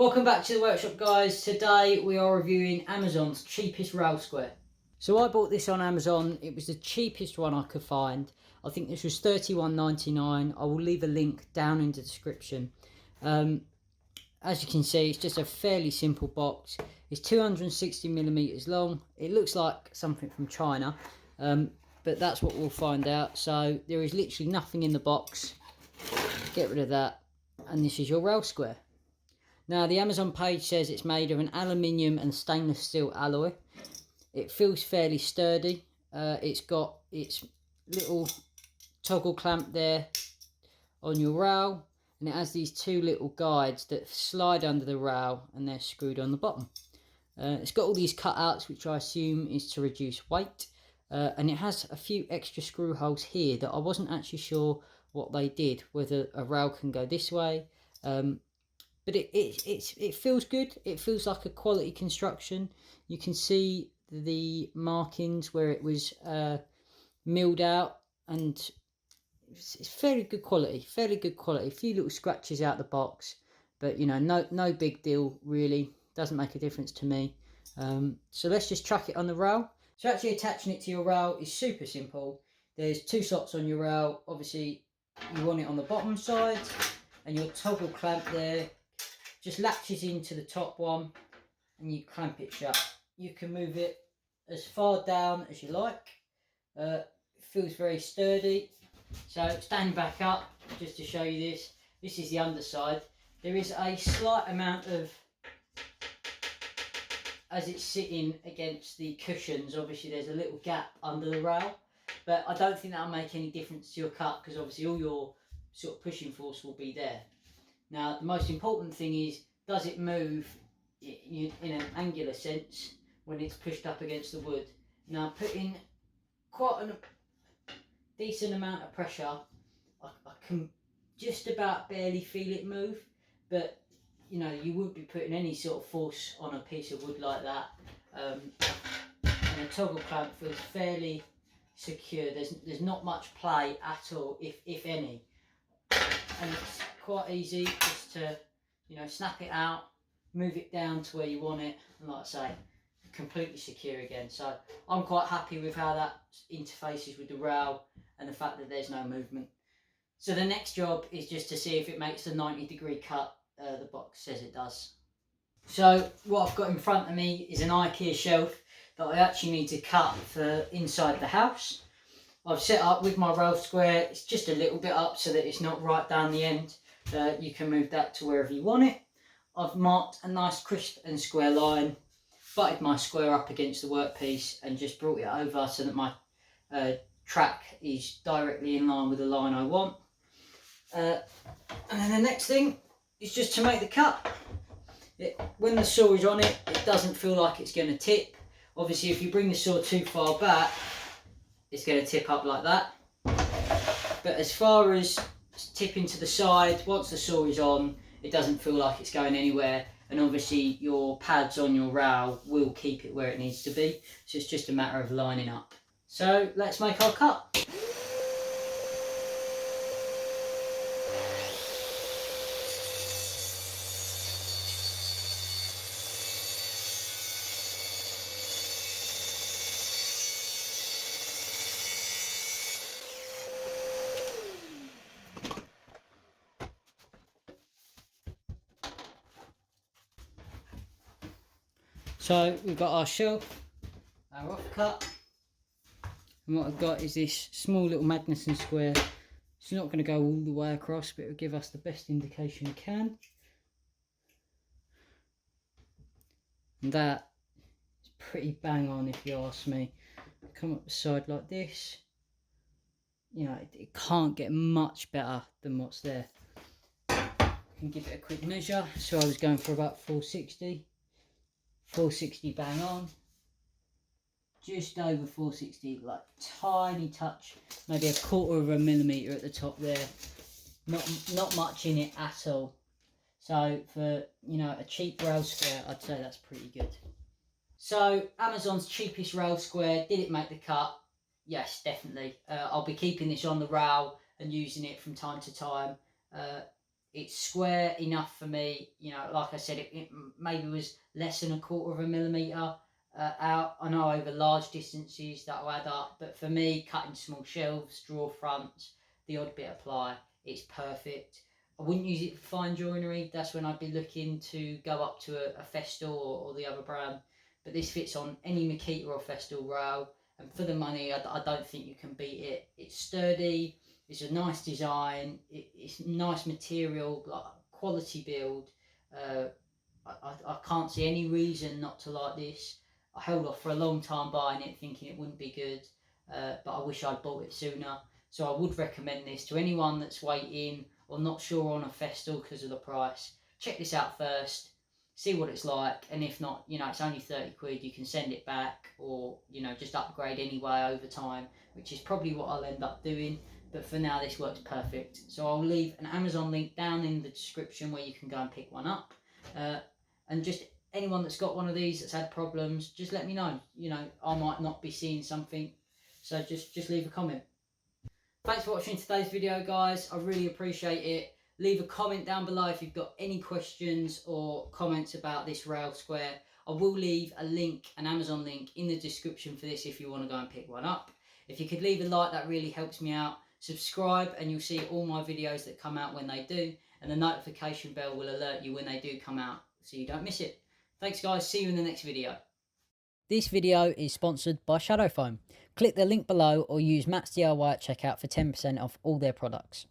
Welcome back to the workshop, guys. Today we are reviewing Amazon's cheapest rail square. So I bought this on Amazon. It was the cheapest one I could find. I think this was $31.99. I will leave a link down in the description. As you can see, it's just a fairly simple box. It's 260mm long. It looks like something from China, but that's what we'll find out. So there is literally nothing in the box. Get rid of that, and this is your rail square. Now, the Amazon page says it's made of an aluminium and stainless steel alloy. It feels fairly sturdy. It's got its little toggle clamp there on your rail, and it has these two little guides that slide under the rail, and they're screwed on the bottom. It's got all these cutouts, which I assume is to reduce weight, and it has a few extra screw holes here that I wasn't actually sure what they did, whether a rail can go this way. But it feels good. It feels like a quality construction. You can see the markings where it was milled out, and it's fairly good quality. Fairly good quality. A few little scratches out the box, but you know, no big deal really. Doesn't make a difference to me. So let's just chuck it on the rail. So actually attaching it to your rail is super simple. There's two slots on your rail. Obviously, you want it on the bottom side, and your toggle clamp there just latches into the top one, and you clamp it shut. You can move it as far down as you like. It feels very sturdy. So stand back up just to show you this. This is the underside. There is a slight amount of, as it's sitting against the cushions, obviously there's a little gap under the rail, but I don't think that'll make any difference to your cut, because obviously all your sort of pushing force will be there. Now, the most important thing is, does it move in an angular sense when it's pushed up against the wood? Now, putting quite a decent amount of pressure, I can just about barely feel it move, but you know, you wouldn't be putting any sort of force on a piece of wood like that. And the toggle clamp feels fairly secure. There's not much play at all, if any. And it's quite easy just to, you know, snap it out, move it down to where you want it, and like I say, completely secure again. So I'm quite happy with how that interfaces with the rail and the fact that there's no movement. So the next job is just to see if it makes the 90-degree cut the box says it does. So what I've got in front of me is an IKEA shelf that I actually need to cut for inside the house. I've set up with my rail square. It's just a little bit up so that it's not right down the end. You can move that to wherever you want it. I've marked a nice crisp and square line, butted my square up against the workpiece, and just brought it over so that my track is directly in line with the line I want. And then the next thing is just to make the cut. When the saw is on it, it doesn't feel like it's going to tip. Obviously, if you bring the saw too far back, it's going to tip up like that. But as far as tipping to the side, once the saw is on, it doesn't feel like it's going anywhere. And obviously your pads on your rail will keep it where it needs to be. So it's just a matter of lining up. So let's make our cut. So we've got our shelf, our offcut, and what I've got is this small little Magnuson square. It's not going to go all the way across, but it will give us the best indication we can. And that is pretty bang on, if you ask me. Come up the side like this. You know, it can't get much better than what's there. I can give it a quick measure. So I was going for about 460. 460 bang on, just over 460, like tiny touch, maybe 1/4 millimetre at the top there, not much in it at all. So for, you know, a cheap rail square, I'd say that's pretty good. So Amazon's cheapest rail square, did it make the cut? Yes, definitely. I'll be keeping this on the rail and using it from time to time. it's square enough for me. You know, like I said, it maybe was less than 1/4 of a millimetre out. I know over large distances that'll add up, but for me, cutting small shelves, drawer fronts, the odd bit of ply, it's perfect. I wouldn't use it for fine joinery. That's when I'd be looking to go up to a Festool or the other brand. But this fits on any Makita or Festool rail, and for the money, I don't think you can beat it. It's sturdy. It's a nice design. It's nice material, like quality build. I can't see any reason not to like this. I held off for a long time buying it, thinking it wouldn't be good, but I wish I'd bought it sooner. So I would recommend this to anyone that's waiting or not sure on a Festool because of the price. Check this out first, see what it's like, and if not, you know, it's only 30 quid. You can send it back, or you know, just upgrade anyway over time, which is probably what I'll end up doing. But for now, this works perfect. So I'll leave an Amazon link down in the description where you can go and pick one up. And just anyone that's got one of these that's had problems, just let me know. You know, I might not be seeing something, so just leave a comment. Thanks for watching today's video, guys. I really appreciate it. Leave a comment down below if you've got any questions or comments about this rail square. I will leave a link, an Amazon link, in the description for this if you want to go and pick one up. If you could leave a like, that really helps me out. Subscribe and you'll see all my videos that come out when they do, and the notification bell will alert you when they do come out so you don't miss it. Thanks, guys. See you in the next video. This video is sponsored by Shadow Foam. Click the link below or use Matt's DIY at checkout for 10% off all their products.